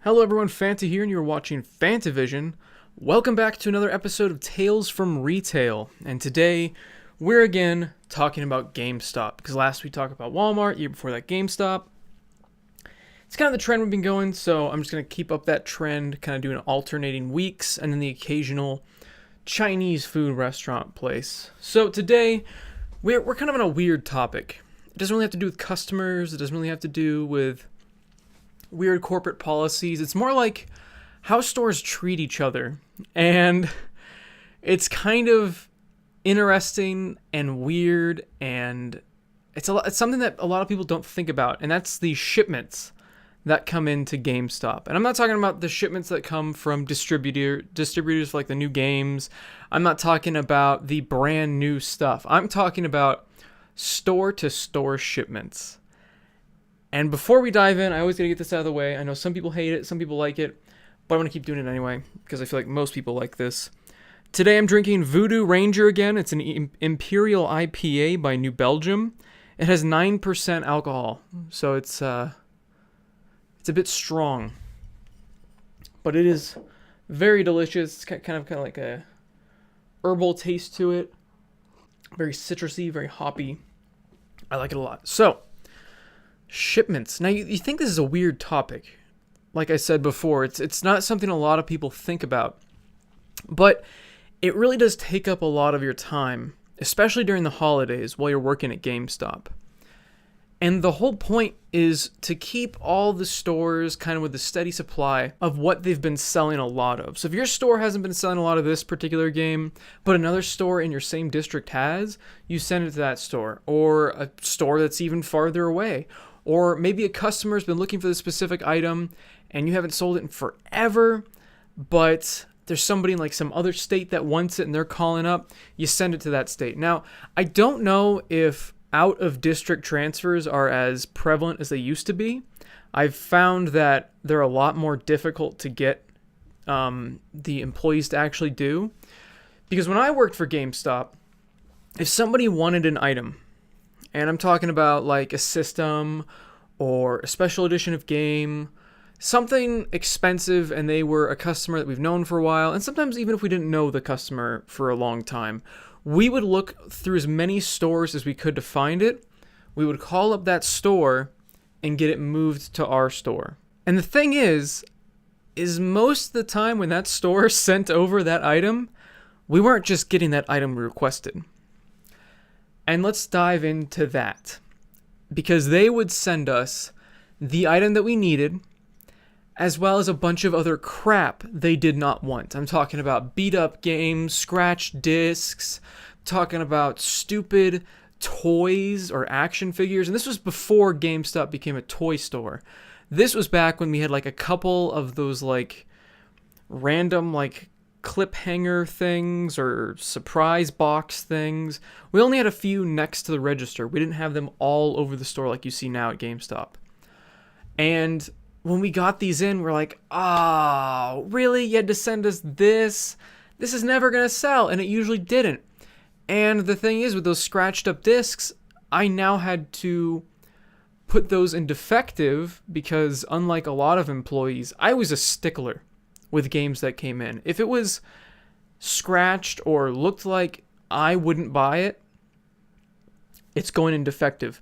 Hello everyone, Fanta here, and you're watching Fantavision. Welcome back to another episode of Tales from Retail, and today we're again talking about GameStop, because last we talked about Walmart, year before that GameStop. It's kind of the trend we've been going, so I'm just going to keep up that trend, kind of doing alternating weeks, and then the occasional Chinese food restaurant place. So today, we're kind of on a weird topic. It doesn't really have to do with customers, it doesn't really have to do with weird corporate policies. It's more like how stores treat each other. And it's kind of interesting and weird, and it's something that a lot of people don't think about, and that's the shipments that come into GameStop. And I'm not talking about the shipments that come from distributors for like the new games. I'm not talking about the brand new stuff. I'm talking about store-to-store shipments. And before we dive in, I always gotta get this out of the way. I know some people hate it, some people like it, but I'm gonna keep doing it anyway, because I feel like most people like this. Today I'm drinking Voodoo Ranger again. It's an Imperial IPA by New Belgium. It has 9% alcohol, so it's a bit strong. But it is very delicious. It's kind of like a herbal taste to it. Very citrusy, very hoppy. I like it a lot. So, shipments. Now, you think this is a weird topic. Like I said before, it's not something a lot of people think about. But it really does take up a lot of your time, especially during the holidays while you're working at GameStop. And the whole point is to keep all the stores kind of with a steady supply of what they've been selling a lot of. So if your store hasn't been selling a lot of this particular game, but another store in your same district has, you send it to that store. Or a store that's even farther away. Or maybe a customer's been looking for this specific item and you haven't sold it in forever, but there's somebody in like some other state that wants it and they're calling up, you send it to that state. Now, I don't know if out-of-district transfers are as prevalent as they used to be. I've found that they're a lot more difficult to get the employees to actually do. Because when I worked for GameStop, if somebody wanted an item, and I'm talking about like a system or a special edition of game, something expensive, and they were a customer that we've known for a while, and sometimes even if we didn't know the customer for a long time, we would look through as many stores as we could to find it. We would call up that store and get it moved to our store. And the thing is most of the time when that store sent over that item, we weren't just getting that item we requested. And let's dive into that. Because they would send us the item that we needed, as well as a bunch of other crap they did not want. I'm talking about beat up games, scratched discs, talking about stupid toys or action figures. And this was before GameStop became a toy store. This was back when we had like a couple of those like random like clip hanger things or surprise box things. We only had a few next to the register. We didn't have them all over the store like you see now at GameStop. And when we got these in, we're like, oh, really? You had to send us this? This is never going to sell. And it usually didn't. And the thing is, with those scratched up discs, I now had to put those in defective because unlike a lot of employees, I was a stickler with games that came in. If it was scratched or looked like I wouldn't buy it, it's going in defective.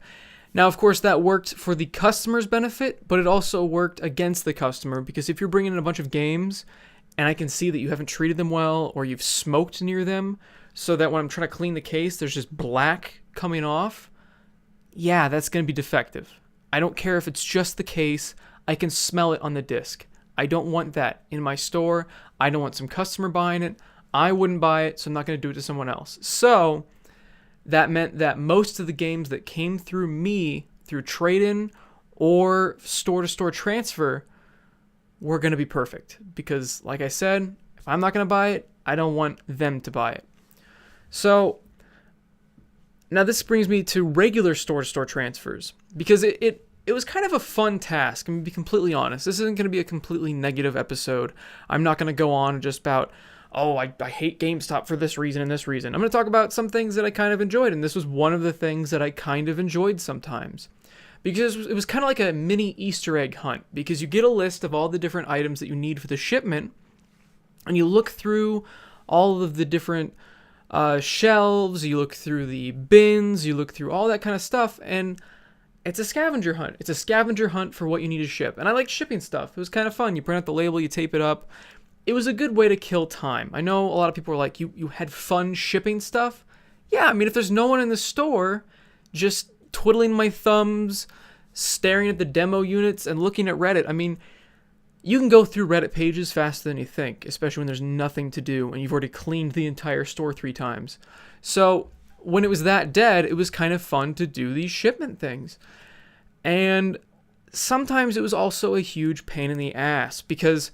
Now, of course, that worked for the customer's benefit, but it also worked against the customer, because if you're bringing in a bunch of games and I can see that you haven't treated them well or you've smoked near them so that when I'm trying to clean the case, there's just black coming off, yeah, that's going to be defective. I don't care if it's just the case. I can smell it on the disc. I don't want that in my store. I don't want some customer buying it. I wouldn't buy it, so I'm not going to do it to someone else. So that meant that most of the games that came through me, through trade-in or store-to-store transfer, were going to be perfect. Because, like I said, if I'm not going to buy it, I don't want them to buy it. So, now this brings me to regular store-to-store transfers. Because it was kind of a fun task. I'm going to be completely honest. This isn't going to be a completely negative episode. I'm not going to go on just about, oh, I hate GameStop for this reason and this reason. I'm going to talk about some things that I kind of enjoyed, and this was one of the things that I kind of enjoyed sometimes. because it was kind of like a mini Easter egg hunt, because you get a list of all the different items that you need for the shipment, and you look through all of the different shelves, you look through the bins, you look through all that kind of stuff, and it's a scavenger hunt. It's a scavenger hunt for what you need to ship. And I like shipping stuff. It was kind of fun. You print out the label, you tape it up. It was a good way to kill time. I know a lot of people were like, you had fun shipping stuff? Yeah, I mean, if there's no one in the store, just twiddling my thumbs, staring at the demo units, and looking at Reddit, I mean, you can go through Reddit pages faster than you think, especially when there's nothing to do and you've already cleaned the entire store 3 times. So when it was that dead, it was kind of fun to do these shipment things. And sometimes it was also a huge pain in the ass, because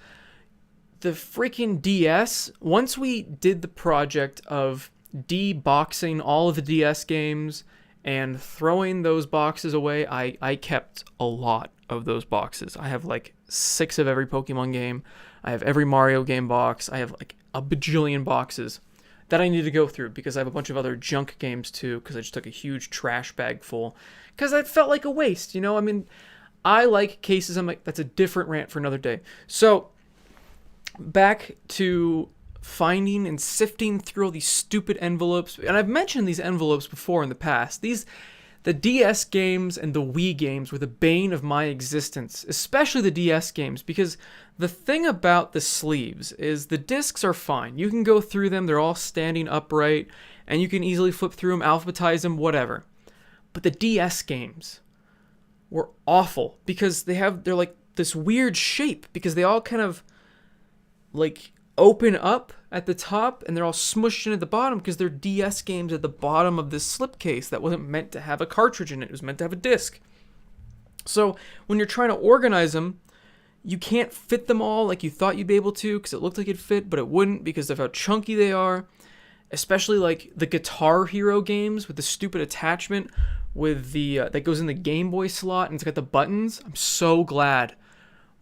the freaking DS, once we did the project of de-boxing all of the DS games and throwing those boxes away, I kept a lot of those boxes. I have like 6 of every Pokemon game. I have every Mario game box. I have like a bajillion boxes that I need to go through, because I have a bunch of other junk games too, because I just took a huge trash bag full, because that felt like a waste, you know? I mean, I like cases. I'm like, that's a different rant for another day. So back to finding and sifting through all these stupid envelopes. And I've mentioned these envelopes before in the past. The DS games and the Wii games were the bane of my existence, especially the DS games, because the thing about the sleeves is the discs are fine. You can go through them, they're all standing upright, and you can easily flip through them, alphabetize them, whatever. But the DS games were awful, because they're like this weird shape, because they all kind of like open up at the top and they're all smushed in at the bottom, because they're DS games at the bottom of this slipcase that wasn't meant to have a cartridge in it. It was meant to have a disc. So when you're trying to organize them, you can't fit them all like you thought you'd be able to, because it looked like it'd fit, but it wouldn't, because of how chunky they are. Especially like the Guitar Hero games with the stupid attachment with the that goes in the Game Boy slot and it's got the buttons. I'm so glad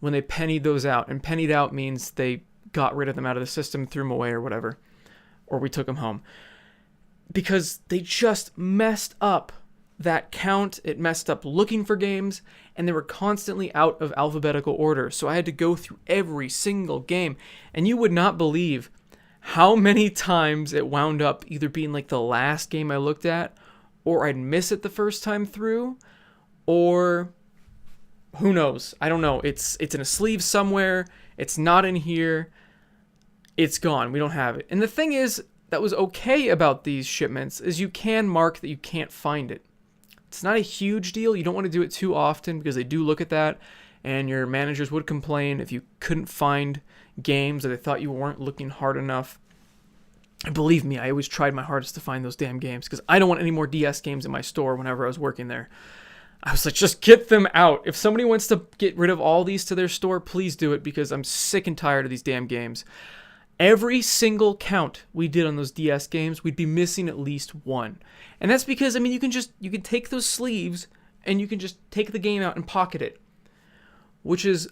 when they pennied those out. And pennied out means they got rid of them out of the system, threw them away or whatever, or we took them home, because they just messed up that count. It messed up looking for games, and they were constantly out of alphabetical order, so I had to go through every single game, and you would not believe how many times it wound up either being like the last game I looked at, or I'd miss it the first time through, or who knows, I don't know, it's in a sleeve somewhere, it's not in here, it's gone, we don't have it. And the thing is, that was okay about these shipments, is you can mark that you can't find it. It's not a huge deal. You don't want to do it too often, because they do look at that, and your managers would complain if you couldn't find games that they thought you weren't looking hard enough. And believe me, I always tried my hardest to find those damn games, because I don't want any more DS games in my store whenever I was working there. I was like, just get them out. If somebody wants to get rid of all these to their store, please do it, because I'm sick and tired of these damn games. Every single count we did on those DS games, we'd be missing at least one. And that's because, I mean, you can take those sleeves and you can just take the game out and pocket it. Which is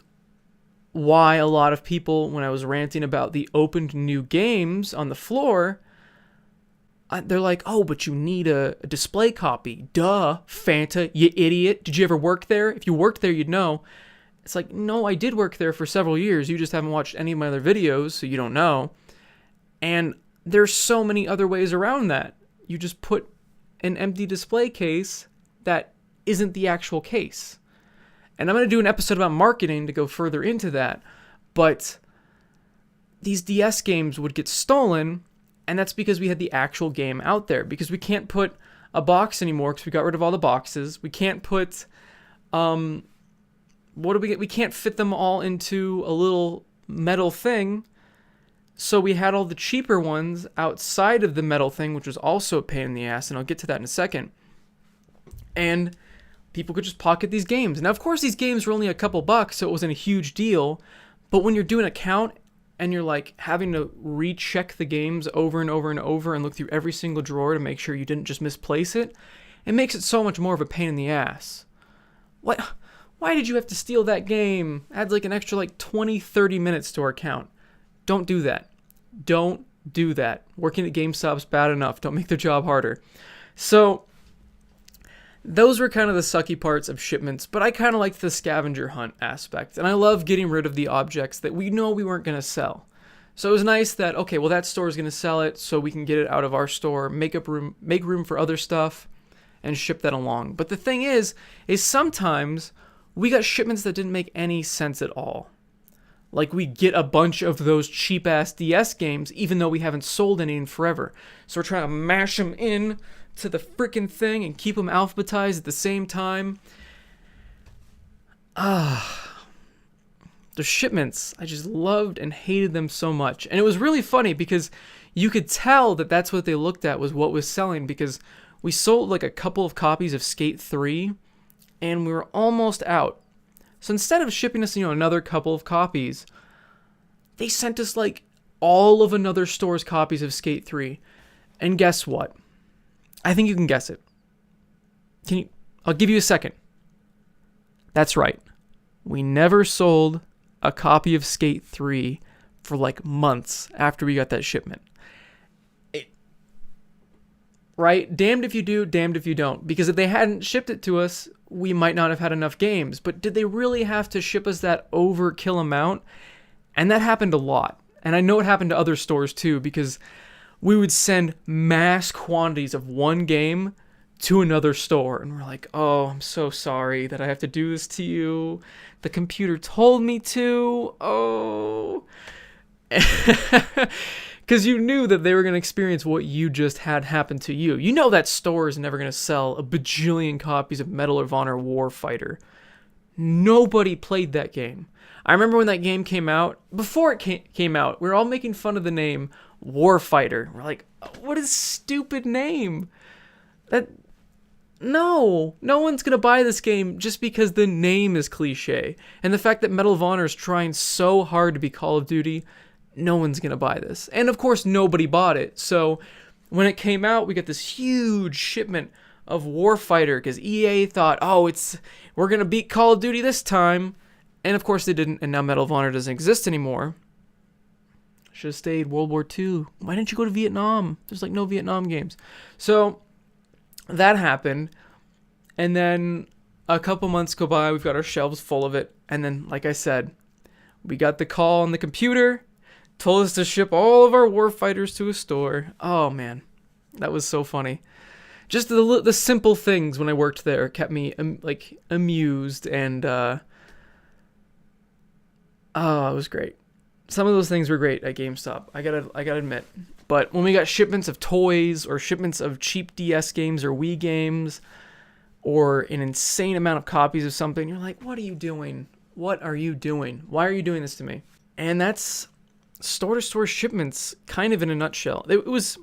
why a lot of people, when I was ranting about the opened new games on the floor, they're like, oh, but you need a display copy. Duh, Fanta, you idiot. Did you ever work there? If you worked there, you'd know. It's like, no, I did work there for several years. You just haven't watched any of my other videos, so you don't know. And there's so many other ways around that. You just put an empty display case that isn't the actual case. And I'm going to do an episode about marketing to go further into that. But these DS games would get stolen, and that's because we had the actual game out there. Because we can't put a box anymore, because we got rid of all the boxes. We can't put... what do we get? We can't fit them all into a little metal thing. So we had all the cheaper ones outside of the metal thing, which was also a pain in the ass, and I'll get to that in a second. And people could just pocket these games. Now, of course, these games were only a couple bucks, so it wasn't a huge deal. But when you're doing a count and you're like having to recheck the games over and over and over and look through every single drawer to make sure you didn't just misplace it, it makes it so much more of a pain in the ass. What? Why did you have to steal that game? Adds like an extra like 20, 30 minutes to our count. Don't do that. Don't do that. Working at GameStop's bad enough. Don't make their job harder. So Those were kind of the sucky parts of shipments, but I kind of liked the scavenger hunt aspect, and I love getting rid of the objects that we know we weren't going to sell. So it was nice that, okay, well, that store is going to sell it, so we can get it out of our store, make room for other stuff, and ship that along. But the thing is sometimes we got shipments that didn't make any sense at all. Like, we get a bunch of those cheap-ass DS games, even though we haven't sold any in forever. So we're trying to mash them in to the freaking thing and keep them alphabetized at the same time. The shipments, I just loved and hated them so much. And it was really funny because you could tell that that's what they looked at, was what was selling, because we sold like a couple of copies of Skate 3 and we were almost out. So instead of shipping us, another couple of copies, they sent us like all of another store's copies of Skate 3. And guess what? I think you can guess it. I'll give you a second. That's right. We never sold a copy of Skate 3 for like months after we got that shipment. Right? Damned if you do, damned if you don't. Because if they hadn't shipped it to us, we might not have had enough games. But did they really have to ship us that overkill amount? And that happened a lot. And I know it happened to other stores too, because we would send mass quantities of one game to another store. And we're like, oh, I'm so sorry that I have to do this to you. The computer told me to. Oh. Because you knew that they were going to experience what you just had happen to you. You know that store is never going to sell a bajillion copies of Medal of Honor Warfighter. Nobody played that game. I remember when that game came out, before it came out, we were all making fun of the name Warfighter. We're like, what a stupid name. No one's going to buy this game just because the name is cliche. And the fact that Medal of Honor is trying so hard to be Call of Duty, no one's going to buy this. And of course, nobody bought it. So when it came out, we got this huge shipment of Warfighter because EA thought, we're going to beat Call of Duty this time. And of course they didn't, and now Medal of Honor doesn't exist anymore. Should have stayed World War II. Why didn't you go to Vietnam? There's like no Vietnam games. So that happened, and then a couple months go by, we've got our shelves full of it, and then, like I said, we got the call on the computer, told us to ship all of our warfighters to a store. Oh man, that was so funny. Just the simple things when I worked there kept me amused, and it was great. Some of those things were great at GameStop, I gotta admit. But when we got shipments of toys or shipments of cheap DS games or Wii games or an insane amount of copies of something, you're like, what are you doing? What are you doing? Why are you doing this to me? And that's store-to-store shipments kind of in a nutshell. It was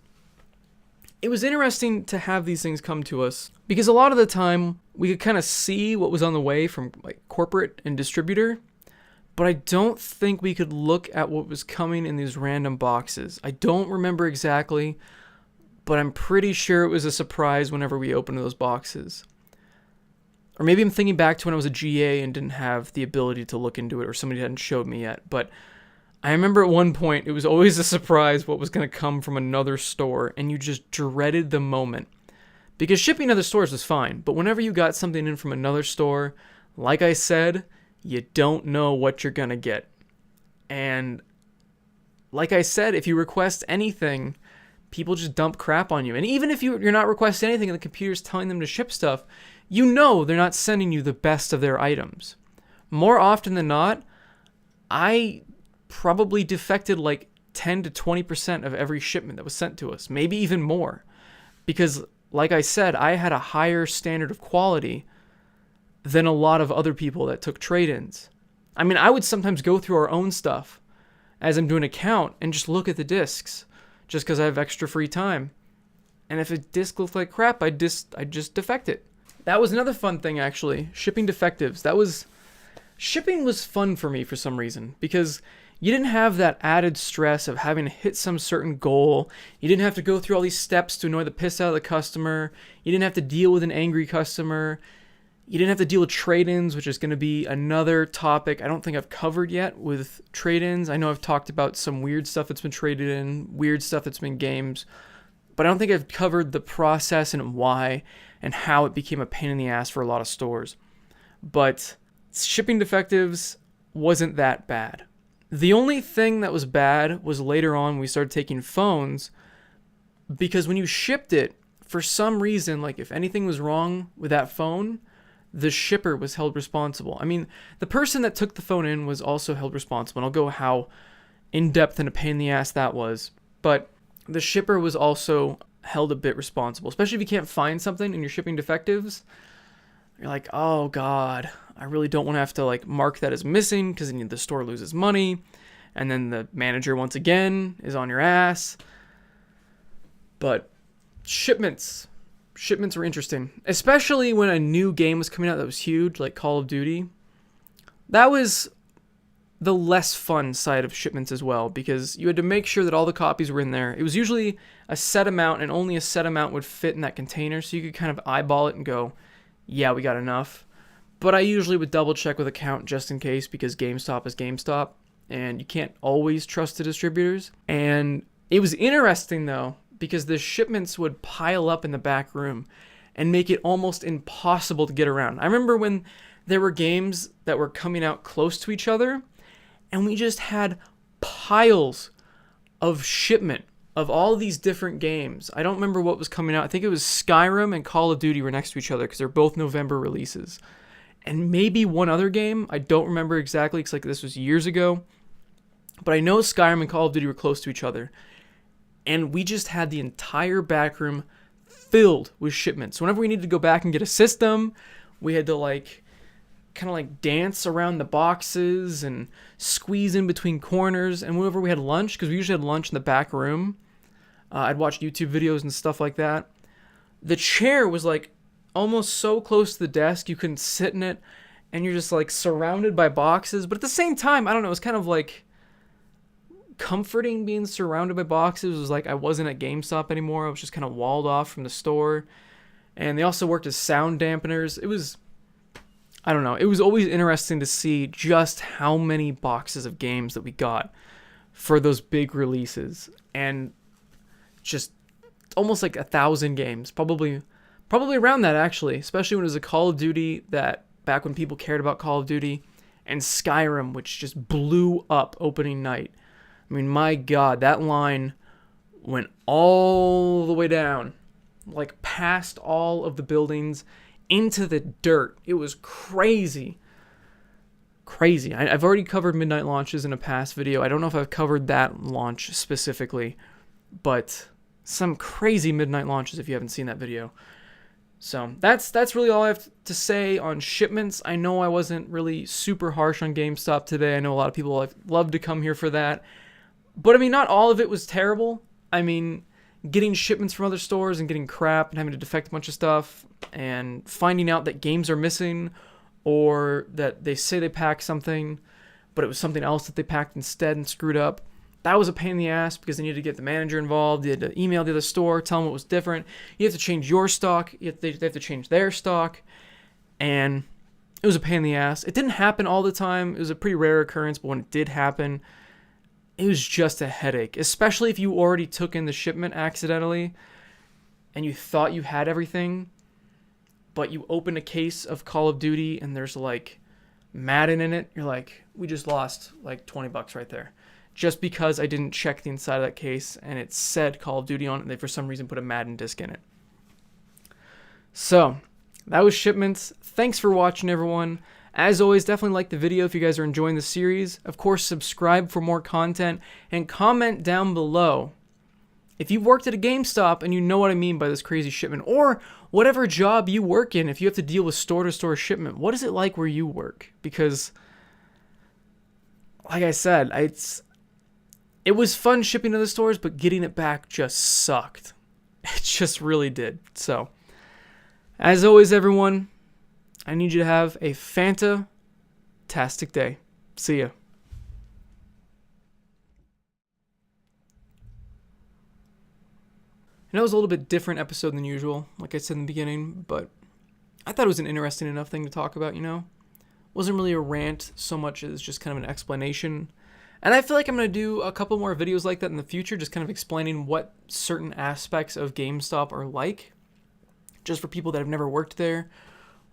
interesting to have these things come to us because a lot of the time we could kind of see what was on the way from like corporate and distributor, but I don't think we could look at what was coming in these random boxes. I don't remember exactly, but I'm pretty sure it was a surprise whenever we opened those boxes. Or maybe I'm thinking back to when I was a GA and didn't have the ability to look into it, or somebody hadn't showed me yet. But I remember at one point, it was always a surprise what was going to come from another store, and you just dreaded the moment. Because shipping to other stores was fine, but whenever you got something in from another store, like I said, you don't know what you're going to get. And like I said, if you request anything, people just dump crap on you. And even if you're not requesting anything and the computer's telling them to ship stuff, you know they're not sending you the best of their items. More often than not, I probably defected like 10 to 20% of every shipment that was sent to us, maybe even more. Because like I said, I had a higher standard of quality than a lot of other people that took trade-ins. I mean, I would sometimes go through our own stuff as I'm doing a count and just look at the discs just because I have extra free time. And if a disc looked like crap, I'd just defect it. That was another fun thing, actually. Shipping defectives. Shipping was fun for me for some reason because you didn't have that added stress of having to hit some certain goal. You didn't have to go through all these steps to annoy the piss out of the customer. You didn't have to deal with an angry customer. You didn't have to deal with trade-ins, which is going to be another topic I don't think I've covered yet with trade-ins. I know I've talked about some weird stuff that's been traded in, weird stuff that's been games, but I don't think I've covered the process and why and how it became a pain in the ass for a lot of stores. But shipping defectives wasn't that bad. The only thing that was bad was later on we started taking phones, because when you shipped it, for some reason, like if anything was wrong with that phone, the shipper was held responsible. I mean, the person that took the phone in was also held responsible, and I'll go how in-depth and a pain in the ass that was. But the shipper was also held a bit responsible, especially if you can't find something and you're shipping defectives. You're like, oh God, I really don't want to have to like mark that as missing, because then the store loses money, and then the manager once again is on your ass. But shipments were interesting, especially when a new game was coming out that was huge, like Call of Duty. That was the less fun side of shipments as well, because you had to make sure that all the copies were in there. It was usually a set amount, and only a set amount would fit in that container, so you could kind of eyeball it and go, yeah, we got enough. But I usually would double check with a count just in case, because GameStop is GameStop, and you can't always trust the distributors. And it was interesting though, because the shipments would pile up in the back room and make it almost impossible to get around. I remember when there were games that were coming out close to each other, and we just had piles of shipment of all these different games. I don't remember what was coming out. I think it was Skyrim and Call of Duty were next to each other because they're both November releases. And maybe one other game. I don't remember exactly because like this was years ago. But I know Skyrim and Call of Duty were close to each other. And we just had the entire back room filled with shipments. So whenever we needed to go back and get a system, we had to like kind of like dance around the boxes and squeeze in between corners. And whenever we had lunch, because we usually had lunch in the back room, I'd watch YouTube videos and stuff like that. The chair was like almost so close to the desk you couldn't sit in it, and you're just like surrounded by boxes. But at the same time, I don't know, it was kind of like comforting being surrounded by boxes. It was like I wasn't at GameStop anymore. I was just kind of walled off from the store. And they also worked as sound dampeners. It was, I don't know, it was always interesting to see just how many boxes of games that we got for those big releases. And just almost like 1,000 games, probably around that actually, especially when it was a Call of Duty, that back when people cared about Call of Duty, and Skyrim, which just blew up opening night. I mean, my God, that line went all the way down, like past all of the buildings into the dirt. It was crazy. I've already covered midnight launches in a past video. I don't know if I've covered that launch specifically, but some crazy midnight launches if you haven't seen that video. So that's really all I have to say on shipments. I know I wasn't really super harsh on GameStop today. I know a lot of people love to come here for that. But I mean, not all of it was terrible. I mean, getting shipments from other stores and getting crap and having to defect a bunch of stuff and finding out that games are missing, or that they say they packed something, but it was something else that they packed instead and screwed up. That was a pain in the ass because they needed to get the manager involved. You had to email the other store, tell them what was different. You have to change your stock. They have to change their stock. And it was a pain in the ass. It didn't happen all the time. It was a pretty rare occurrence, but when it did happen, it was just a headache, especially if you already took in the shipment accidentally and you thought you had everything, but you open a case of Call of Duty and there's like Madden in it. You're like, we just lost like $20 right there. Just because I didn't check the inside of that case and it said Call of Duty on it, and they for some reason put a Madden disc in it. So, that was Shipments. Thanks for watching, everyone. As always, definitely like the video if you guys are enjoying the series. Of course, subscribe for more content, and comment down below if you've worked at a GameStop and you know what I mean by this crazy shipment, or whatever job you work in. If you have to deal with store-to-store shipment, what is it like where you work? Because, like I said, it was fun shipping to the stores, but getting it back just sucked. It just really did. So, as always, everyone, I need you to have a Fanta-tastic day. See ya. I know it was a little bit different episode than usual, like I said in the beginning, but I thought it was an interesting enough thing to talk about, you know? It wasn't really a rant so much as just kind of an explanation. And I feel like I'm going to do a couple more videos like that in the future, just kind of explaining what certain aspects of GameStop are like. just for people that have never worked there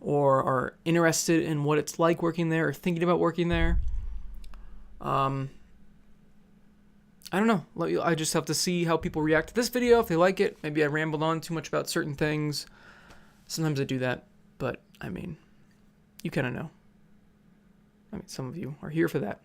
or are interested in what it's like working there or thinking about working there. I don't know. I just have to see how people react to this video, if they like it. Maybe I rambled on too much about certain things. Sometimes I do that, but I mean, you kind of know. I mean, some of you are here for that.